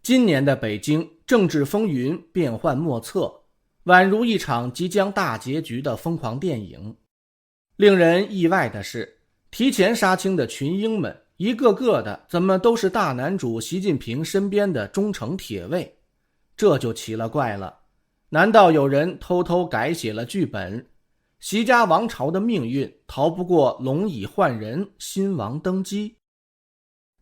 今年的北京政治风云变幻莫测，宛如一场即将大结局的疯狂电影。令人意外的是，提前杀青的群英们一个个的怎么都是大男主习近平身边的忠诚铁卫，这就奇了怪了。难道有人偷偷改写了剧本？习家王朝的命运逃不过龙椅换人，新王登基。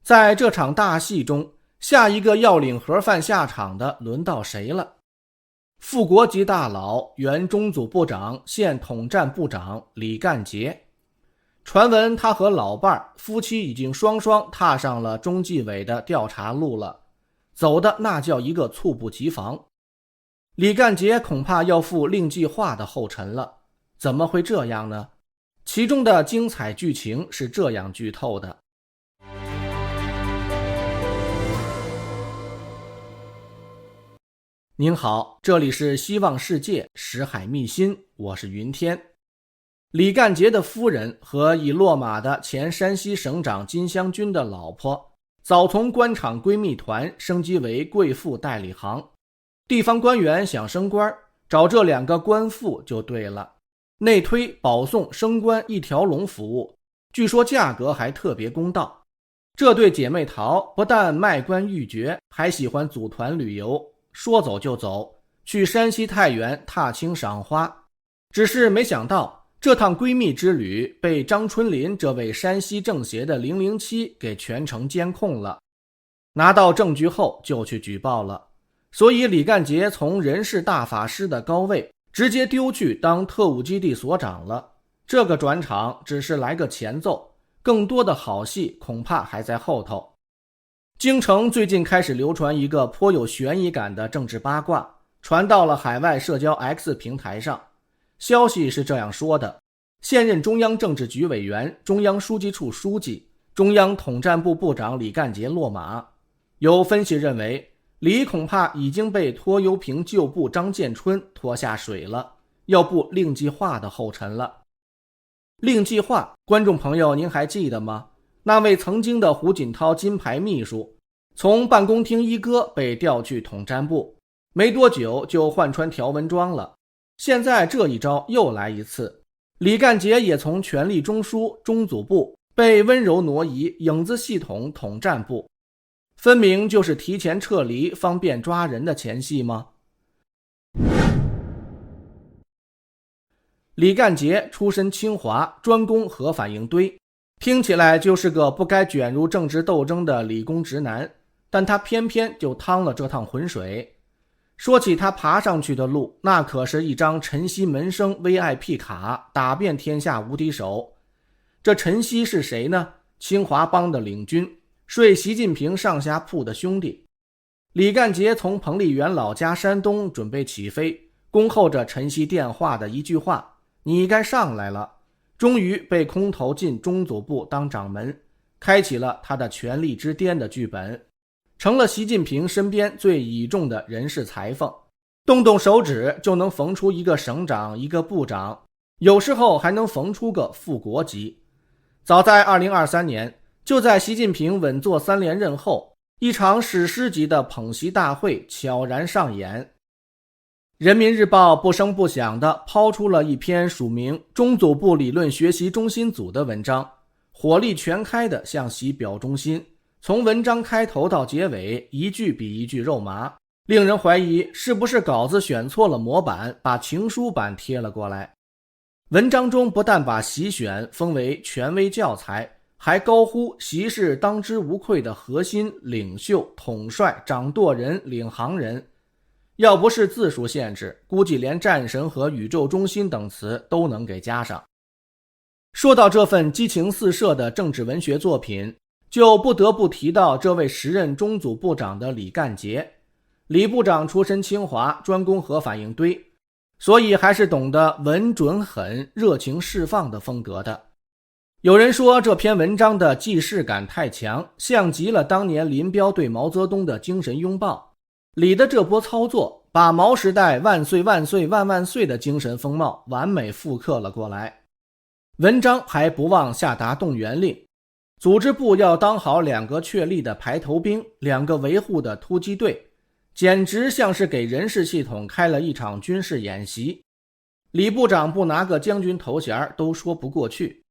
在这场大戏中，下一个要领盒饭下场的轮到谁了？副国级大佬、原中组部长、现统战部长李干杰。传闻他和老伴夫妻已经双双踏上了中纪委的调查路了，走的那叫一个猝不及防。李干杰恐怕要负令计划的后尘了。怎么会这样呢？其中的精彩剧情是这样剧透的。您好，这里是希望世界识海秘辛，我是云天。李干杰的夫人和已落马的前山西省长金湘军的老婆，早从官场闺蜜团升级为贵妇代理行。地方官员想升官，找这两个官妇就对了。内推保送升官一条龙服务，据说价格还特别公道。这对姐妹淘不但卖官鬻爵，还喜欢组团旅游，说走就走，去山西太原踏青赏花。只是没想到，这趟闺蜜之旅被张春林这位山西政协的007给全程监控了。拿到证据后就去举报了，所以李干杰从人事大法师的高位直接丢去当特务基地所长了。这个转场只是来个前奏，更多的好戏恐怕还在后头。京城最近开始流传一个颇有悬疑感的政治八卦，传到了海外社交 X 平台上。消息是这样说的：现任中央政治局委员、中央书记处书记、中央统战部部长李干杰落马。有分析认为，李恐怕已经被拖油瓶旧部张建春拖下水了，要步令计划的后尘了。令计划，观众朋友您还记得吗？那位曾经的胡锦涛金牌秘书，从办公厅一哥被调去统战部，没多久就换穿条纹装了。现在这一招又来一次，李干杰也从权力中枢中组部被温柔挪移影子系统统战部，分明就是提前撤离方便抓人的前戏吗？李干杰出身清华，专攻核反应堆，听起来就是个不该卷入政治斗争的理工直男，但他偏偏就趟了这趟浑水。说起他爬上去的路，那可是一张晨曦门生 VIP 卡，打遍天下无敌手。这晨曦是谁呢？清华帮的领军，睡习近平上下铺的兄弟。李干杰从彭丽媛老家山东准备起飞，恭候着晨曦电话的一句话：你该上来了。终于被空投进中组部当掌门，开启了他的权力之巅的剧本，成了习近平身边最倚重的人事裁缝，动动手指就能缝出一个省长一个部长，有时候还能缝出个副国级。早在2023年，就在习近平稳坐3连任后，一场史诗级的捧习大会悄然上演。人民日报不声不响地抛出了一篇署名中组部理论学习中心组的文章，火力全开地向习表忠心，从文章开头到结尾一句比一句肉麻，令人怀疑是不是稿子选错了模板，把情书版贴了过来。文章中不但把习选封为权威教材，还高呼习是当之无愧的核心、领袖、统帅、掌舵人、领航人。要不是字数限制，估计连战神和宇宙中心等词都能给加上。说到这份激情四射的政治文学作品，就不得不提到这位时任中组部长的李干杰。李部长出身清华，专攻核反应堆，所以还是懂得稳准狠、热情释放的风格的。有人说这篇文章的既视感太强，像极了当年林彪对毛泽东的精神拥抱。李的这波操作，把毛时代万岁万岁万万岁的精神风貌完美复刻了过来。文章还不忘下达动员令，组织部要当好2个确立的排头兵，2个维护的突击队，简直像是给人事系统开了一场军事演习。李部长不拿个将军头衔都说不过去。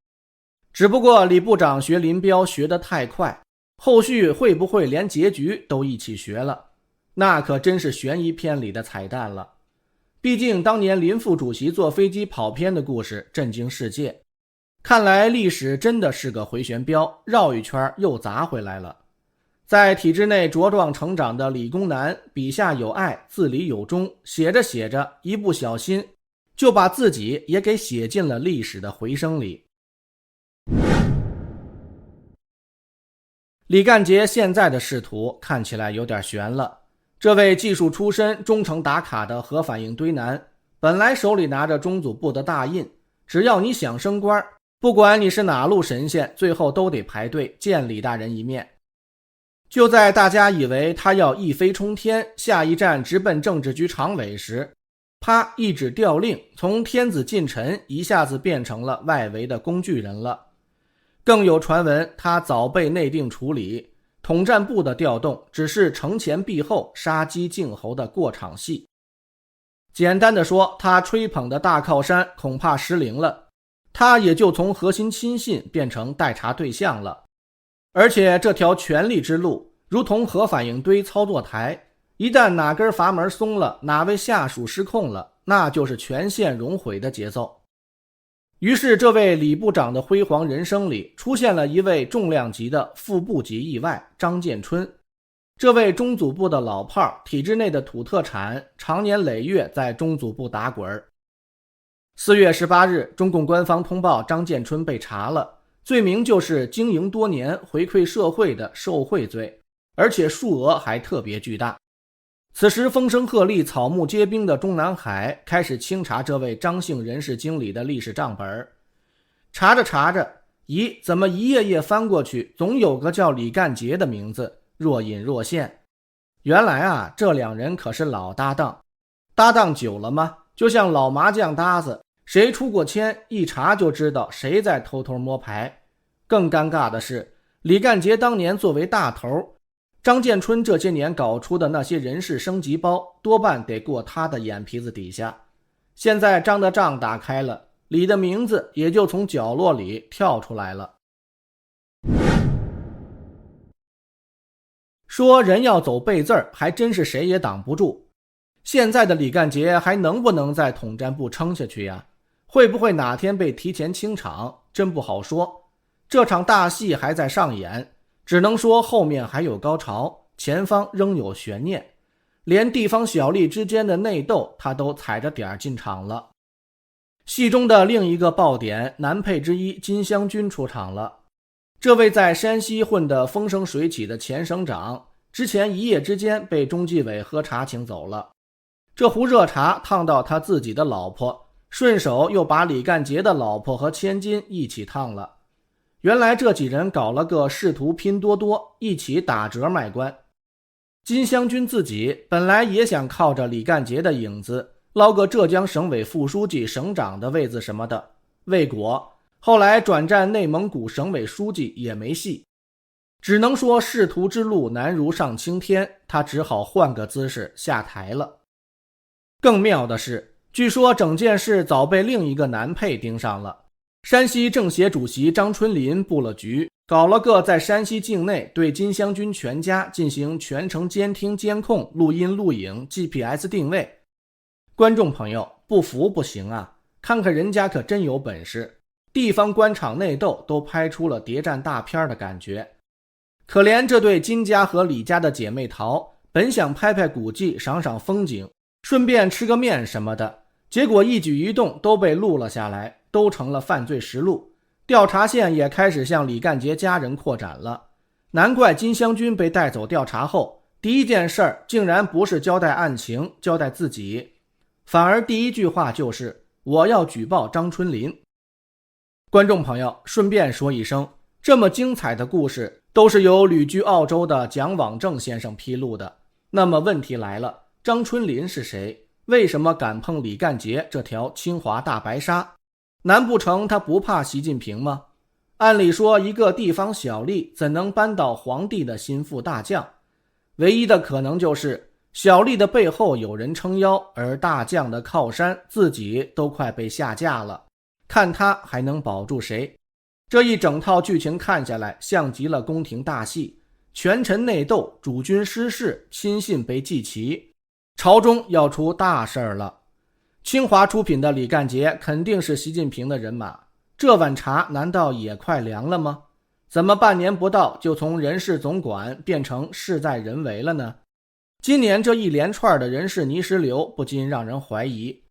只不过李部长学林彪学得太快，后续会不会连结局都一起学了，那可真是悬疑片里的彩蛋了。毕竟当年林副主席坐飞机跑偏的故事震惊世界，看来历史真的是个回旋镖，绕一圈又砸回来了。在体制内茁壮成长的理工男，笔下有爱，字里有衷，写着写着一不小心就把自己也给写进了历史的回声里。李干杰现在的仕途看起来有点悬了。这位技术出身、忠诚打卡的核反应堆男，本来手里拿着中组部的大印，只要你想升官，不管你是哪路神仙，最后都得排队见李大人一面。就在大家以为他要一飞冲天，下一站直奔政治局常委时，啪一纸调令，从天子近臣一下子变成了外围的工具人了。更有传闻他早被内定处理，统战部的调动只是承前避后、杀鸡儆猴的过场戏。简单的说，他吹捧的大靠山恐怕失灵了，他也就从核心亲信变成待查对象了。而且这条权力之路如同核反应堆操作台，一旦哪根阀门松了，哪位下属失控了，那就是全线熔毁的节奏。于是这位李部长的辉煌人生里出现了一位重量级的副部级意外，张建春。这位中组部的老炮，体制内的土特产，常年累月在中组部打滚。4月18日，中共官方通报张建春被查了，罪名就是经营多年回馈社会的受贿罪，而且数额还特别巨大。此时风声鹤唳、草木皆兵的中南海开始清查这位张姓人事经理的历史账本。查着查着，咦，怎么一页页翻过去总有个叫李干杰的名字若隐若现。原来啊，这2人可是老搭档，搭档久了吗，就像老麻将搭子，谁出过千，一查就知道谁在偷偷摸牌。更尴尬的是，李干杰当年作为大头，张建春这些年搞出的那些人事升级包，多半得过他的眼皮子底下。现在张的账打开了，李的名字也就从角落里跳出来了。说人要走背字儿，还真是谁也挡不住。现在的李干杰还能不能在统战部撑下去呀？会不会哪天被提前清场？真不好说。这场大戏还在上演，只能说后面还有高潮，前方仍有悬念。连地方小吏之间的内斗他都踩着点进场了。戏中的另一个爆点，男配之一金湘军出场了。这位在山西混得风生水起的前省长，之前一夜之间被中纪委喝茶请走了。这壶热茶烫到他自己的老婆，顺手又把李干杰的老婆和千金一起烫了。原来这几人搞了个仕途拼多多，一起打折卖官。金湘军自己本来也想靠着李干杰的影子捞个浙江省委副书记、省长的位子什么的，未果，后来转战内蒙古省委书记也没戏。只能说仕途之路难如上青天，他只好换个姿势下台了。更妙的是，据说整件事早被另一个男配盯上了。山西政协主席张春林布了局，搞了个在山西境内对金湘军全家进行全程监听监控、录音录影、GPS 定位。观众朋友，不服不行啊，看看人家可真有本事，地方官场内斗都拍出了谍战大片的感觉。可怜这对金家和李家的姐妹淘，本想拍拍古迹、赏赏风景，顺便吃个面什么的，结果一举一动都被录了下来，都成了犯罪实录。调查线也开始向李干杰家人扩展了。难怪金湘军被带走调查后，第一件事竟然不是交代案情、交代自己，反而第一句话就是我要举报张春林。观众朋友，顺便说一声，这么精彩的故事都是由旅居澳洲的蒋网正先生披露的。那么问题来了，张春林是谁？为什么敢碰李干杰这条清华大白鲨？难不成他不怕习近平吗？按理说，一个地方小吏怎能扳倒皇帝的心腹大将？唯一的可能就是小吏的背后有人撑腰，而大将的靠山自己都快被下架了，看他还能保住谁？这一整套剧情看下来，像极了宫廷大戏，权臣内斗，主君失势，亲信被祭旗，朝中要出大事儿了。清华出品的李干杰肯定是习近平的人马，这碗茶难道也快凉了吗？怎么半年不到就从人事总管变成事在人为了呢？今年这一连串的人事泥石流不禁让人怀疑，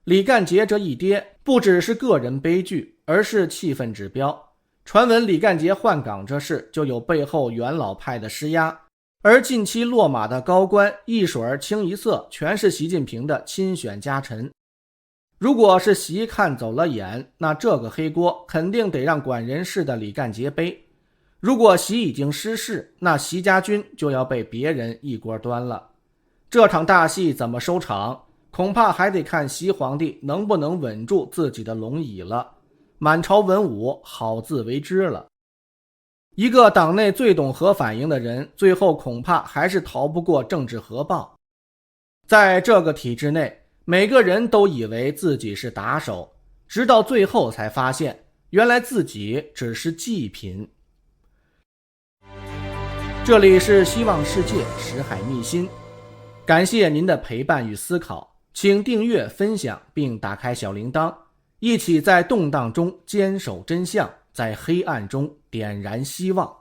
李干杰这一跌不只是个人悲剧，而是气氛指标。传闻李干杰换岗这事就有背后元老派的施压，而近期落马的高官一水清一色全是习近平的亲选家臣。如果是习看走了眼，那这个黑锅肯定得让管人事的李干杰背。如果习已经失势，那习家军就要被别人一锅端了。这场大戏怎么收场，恐怕还得看习皇帝能不能稳住自己的龙椅了。满朝文武好自为之了。一个党内最懂核反应的人，最后恐怕还是逃不过政治核爆。在这个体制内，每个人都以为自己是打手，直到最后才发现，原来自己只是祭品。这里是希望世界识海秘辛，感谢您的陪伴与思考，请订阅分享并打开小铃铛，一起在动荡中坚守真相，在黑暗中点燃希望。